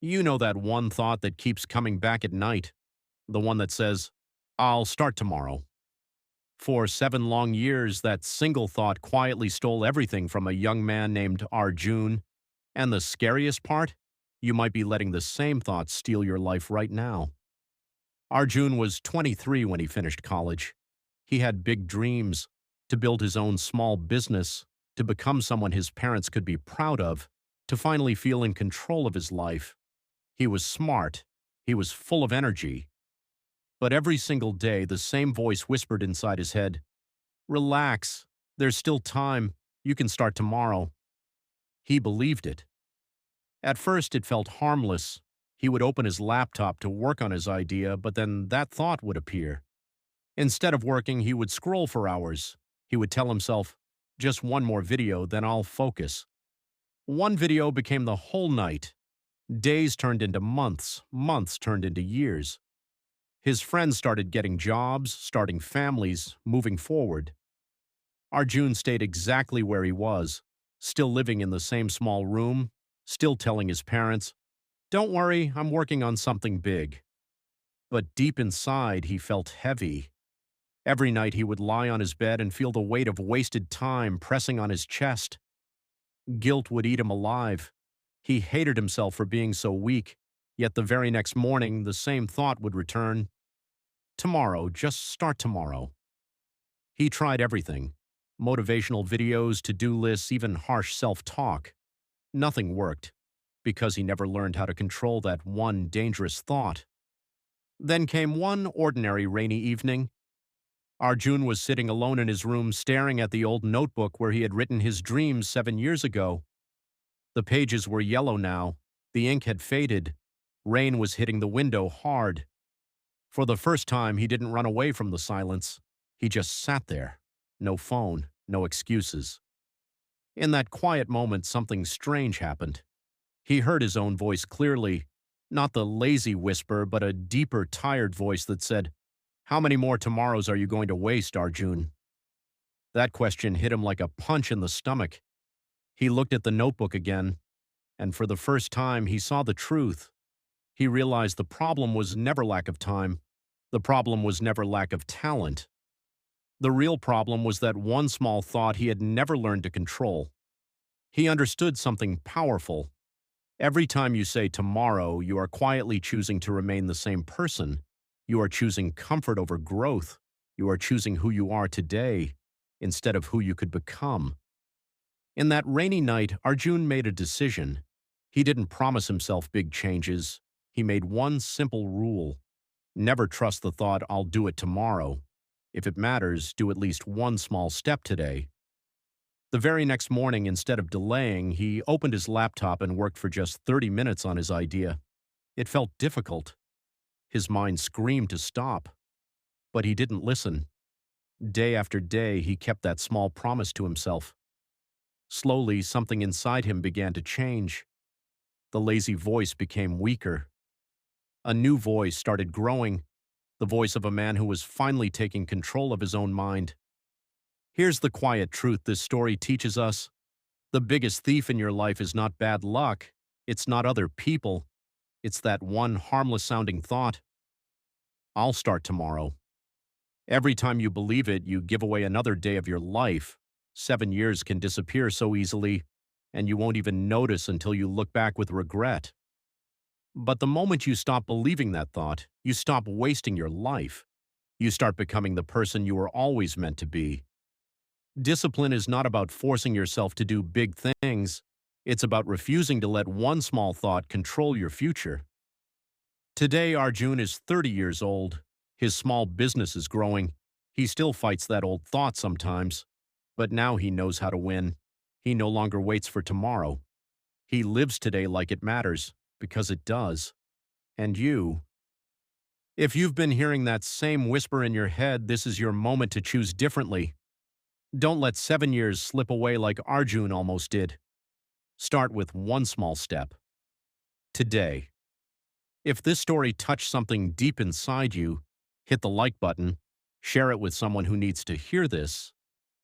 You know that one thought that keeps coming back at night, the one that says, I'll start tomorrow. For 7 long years, that single thought quietly stole everything from a young man named Arjun. And the scariest part? You might be letting the same thought steal your life right now. Arjun was 23 when he finished college. He had big dreams to build his own small business, to become someone his parents could be proud of, to finally feel in control of his life. He was smart. He was full of energy. But every single day, the same voice whispered inside his head, Relax. There's still time. You can start tomorrow. He believed it. At first, it felt harmless. He would open his laptop to work on his idea, but then that thought would appear. Instead of working, he would scroll for hours. He would tell himself, just one more video, then I'll focus. One video became the whole night. Days turned into months, months turned into years. His friends started getting jobs, starting families, moving forward. Arjun stayed exactly where he was, still living in the same small room, still telling his parents, Don't worry, I'm working on something big. But deep inside, he felt heavy. Every night he would lie on his bed and feel the weight of wasted time pressing on his chest. Guilt would eat him alive. He hated himself for being so weak, yet the very next morning, the same thought would return. Tomorrow, just start tomorrow. He tried everything. Motivational videos, to-do lists, even harsh self-talk. Nothing worked, because he never learned how to control that one dangerous thought. Then came one ordinary rainy evening. Arjun was sitting alone in his room staring at the old notebook where he had written his dreams 7 years ago. The pages were yellow now. The ink had faded. Rain was hitting the window hard. For the first time, he didn't run away from the silence. He just sat there. No phone, no excuses. In that quiet moment, something strange happened. He heard his own voice clearly, not the lazy whisper, but a deeper, tired voice that said, How many more tomorrows are you going to waste, Arjun? That question hit him like a punch in the stomach. He looked at the notebook again, and for the first time, he saw the truth. He realized the problem was never lack of time. The problem was never lack of talent. The real problem was that one small thought he had never learned to control. He understood something powerful. Every time you say tomorrow, you are quietly choosing to remain the same person. You are choosing comfort over growth. You are choosing who you are today instead of who you could become. In that rainy night, Arjun made a decision. He didn't promise himself big changes. He made one simple rule. Never trust the thought, I'll do it tomorrow. If it matters, do at least one small step today. The very next morning, instead of delaying, he opened his laptop and worked for just 30 minutes on his idea. It felt difficult. His mind screamed to stop. But he didn't listen. Day after day, he kept that small promise to himself. Slowly, something inside him began to change. The lazy voice became weaker. A new voice started growing, the voice of a man who was finally taking control of his own mind. Here's the quiet truth this story teaches us. The biggest thief in your life is not bad luck. It's not other people. It's that one harmless-sounding thought. I'll start tomorrow. Every time you believe it, you give away another day of your life. 7 years can disappear so easily, and you won't even notice until you look back with regret. But the moment you stop believing that thought, you stop wasting your life. You start becoming the person you were always meant to be. Discipline is not about forcing yourself to do big things. It's about refusing to let one small thought control your future. Today, Arjun is 30 years old. His small business is growing. He still fights that old thought sometimes. But now he knows how to win. He no longer waits for tomorrow. He lives today like it matters, because it does. And you? If you've been hearing that same whisper in your head, this is your moment to choose differently. Don't let 7 years slip away like Arjun almost did. Start with one small step. Today. If this story touched something deep inside you, hit the like button, share it with someone who needs to hear this,